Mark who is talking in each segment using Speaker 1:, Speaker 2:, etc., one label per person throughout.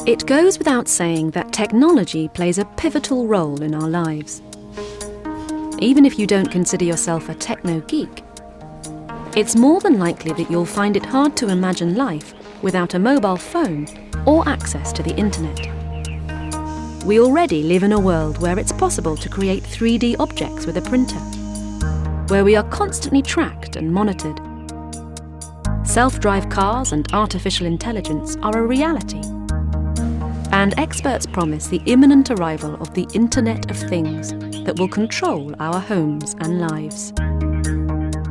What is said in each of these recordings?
Speaker 1: It goes without saying that technology plays a pivotal role in our lives. Even if you don't consider yourself a techno-geek, it's more than likely that you'll find it hard to imagine life without a mobile phone or access to the internet. We already live in a world where it's possible to create 3D objects with a printer, where we are constantly tracked and monitored. Self-drive cars and artificial intelligence are a reality. And experts promise the imminent arrival of the Internet of Things that will control our homes and lives.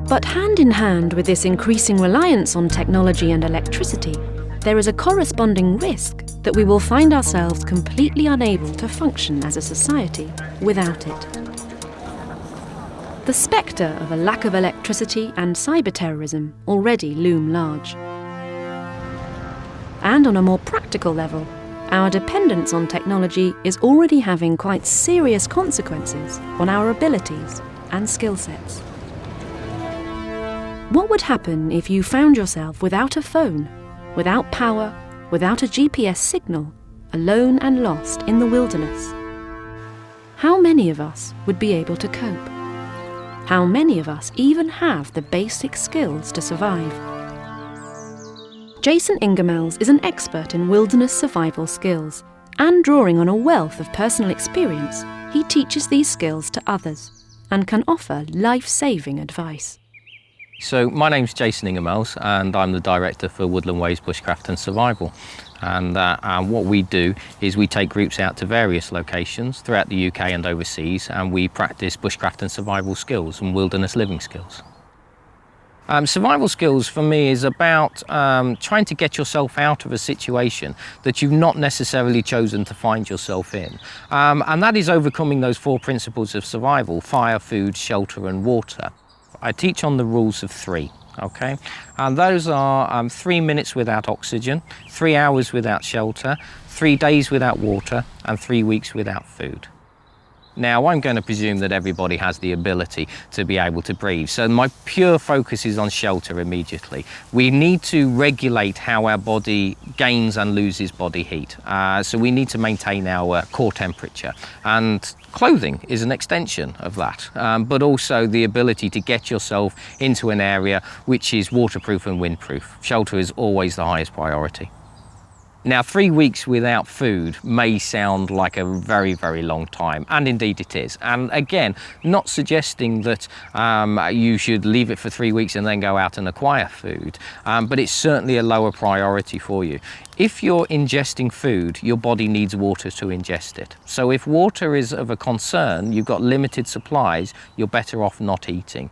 Speaker 1: But hand in hand with this increasing reliance on technology and electricity, there is a corresponding risk that we will find ourselves completely unable to function as a society without it. The spectre of a lack of electricity and cyber-terrorism already loom large. And on a more practical level, our dependence on technology is already having quite serious consequences on our abilities and skill sets. What would happen if you found yourself without a phone, without power, without a GPS signal, alone and lost in the wilderness? How many of us would be able to cope? How many of us even have the basic skills to survive? Jason Ingemels is an expert in wilderness survival skills, and drawing on a wealth of personal experience, he teaches these skills to others and can offer life-saving advice.
Speaker 2: So my name's Jason Ingemels and I'm the Director for Woodland Ways Bushcraft and Survival. And what we do is we take groups out to various locations throughout the UK and overseas, and we practice bushcraft and survival skills and wilderness living skills. Survival skills for me is about trying to get yourself out of a situation that you've not necessarily chosen to find yourself in. And that is overcoming those 4 principles of survival: fire, food, shelter and water. I teach on the rules of 3. Okay, and those are 3 minutes without oxygen, 3 hours without shelter, 3 days without water, and 3 weeks without food. Now, I'm going to presume that everybody has the ability to be able to breathe, so my pure focus is on shelter immediately. We need to regulate how our body gains and loses body heat, so we need to maintain our core temperature, and clothing is an extension of that, but also the ability to get yourself into an area which is waterproof and windproof. Shelter is always the highest priority. Now, 3 weeks without food may sound like a very, very long time, and indeed it is. And again, not suggesting that you should leave it for 3 weeks and then go out and acquire food, but it's certainly a lower priority for you. If you're ingesting food, your body needs water to ingest it. So if water is of a concern, you've got limited supplies, you're better off not eating.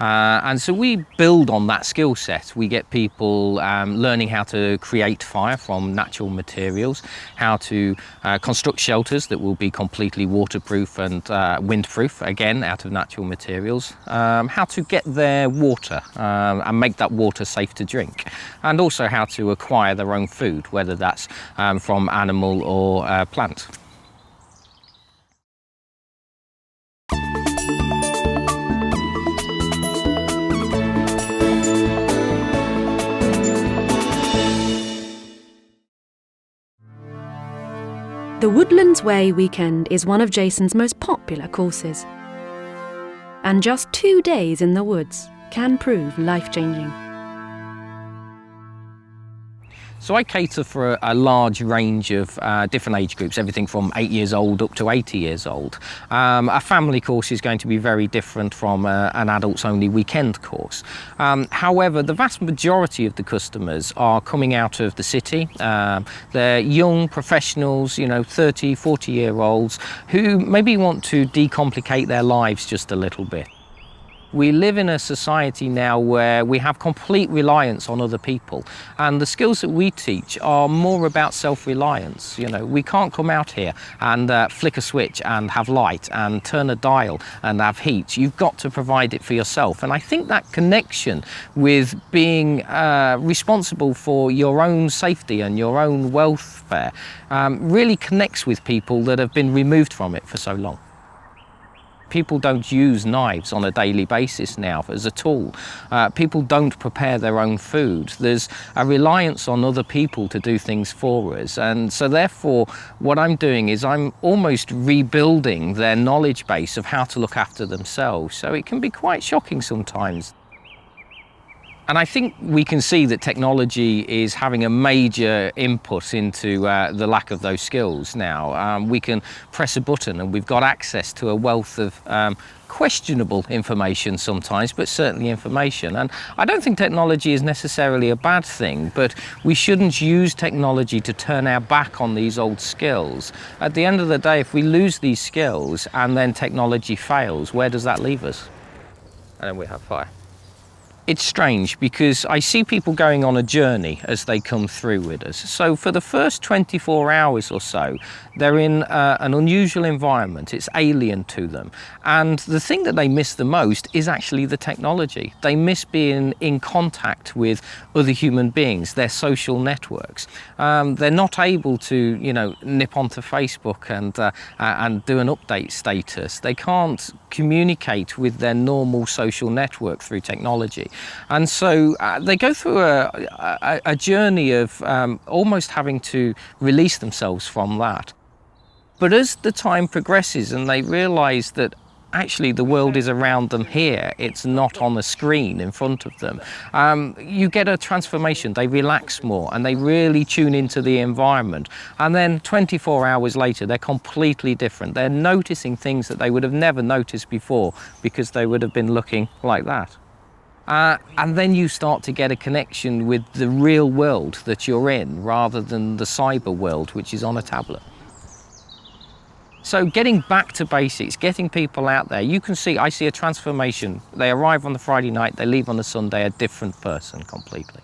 Speaker 2: And so we build on that skill set. We get people learning how to create fire from natural materials, how to construct shelters that will be completely waterproof and windproof, again, out of natural materials, how to get their water and make that water safe to drink, and also how to acquire their own food, whether that's from animal or plant.
Speaker 1: The Woodlands Way weekend is one of Jason's most popular courses. And just 2 days in the woods can prove life-changing.
Speaker 2: So I cater for a large range of different age groups, everything from 8 years old up to 80 years old. A family course is going to be very different from an adults-only weekend course. However, the vast majority of the customers are coming out of the city. They're young professionals, 30, 40-year-olds, who maybe want to decomplicate their lives just a little bit. We live in a society now where we have complete reliance on other people, and the skills that we teach are more about self-reliance. We can't come out here and flick a switch and have light and turn a dial and have heat. You've got to provide it for yourself, and I think that connection with being responsible for your own safety and your own welfare really connects with people that have been removed from it for so long. People don't use knives on a daily basis now as a tool. People don't prepare their own food. There's a reliance on other people to do things for us. And so therefore, what I'm doing is I'm almost rebuilding their knowledge base of how to look after themselves. So it can be quite shocking sometimes. And I think we can see that technology is having a major input into the lack of those skills now. We can press a button and we've got access to a wealth of questionable information sometimes, but certainly information. And I don't think technology is necessarily a bad thing, but we shouldn't use technology to turn our back on these old skills. At the end of the day, if we lose these skills and then technology fails, where does that leave us? And then we have fire. It's strange because I see people going on a journey as they come through with us. So for the first 24 hours or so, they're in an unusual environment. It's alien to them. And the thing that they miss the most is actually the technology. They miss being in contact with other human beings, their social networks. They're not able to, nip onto Facebook and do an update status. They can't communicate with their normal social network through technology. And so they go through a journey of almost having to release themselves from that. But as the time progresses and they realise that actually the world is around them here, it's not on a screen in front of them, you get a transformation. They relax more and they really tune into the environment. And then 24 hours later, they're completely different. They're noticing things that they would have never noticed before because they would have been looking like that. And then you start to get a connection with the real world that you're in rather than the cyber world, which is on a tablet. So getting back to basics, getting people out there, you can see, I see a transformation. They arrive on the Friday night, they leave on the Sunday, a different person completely.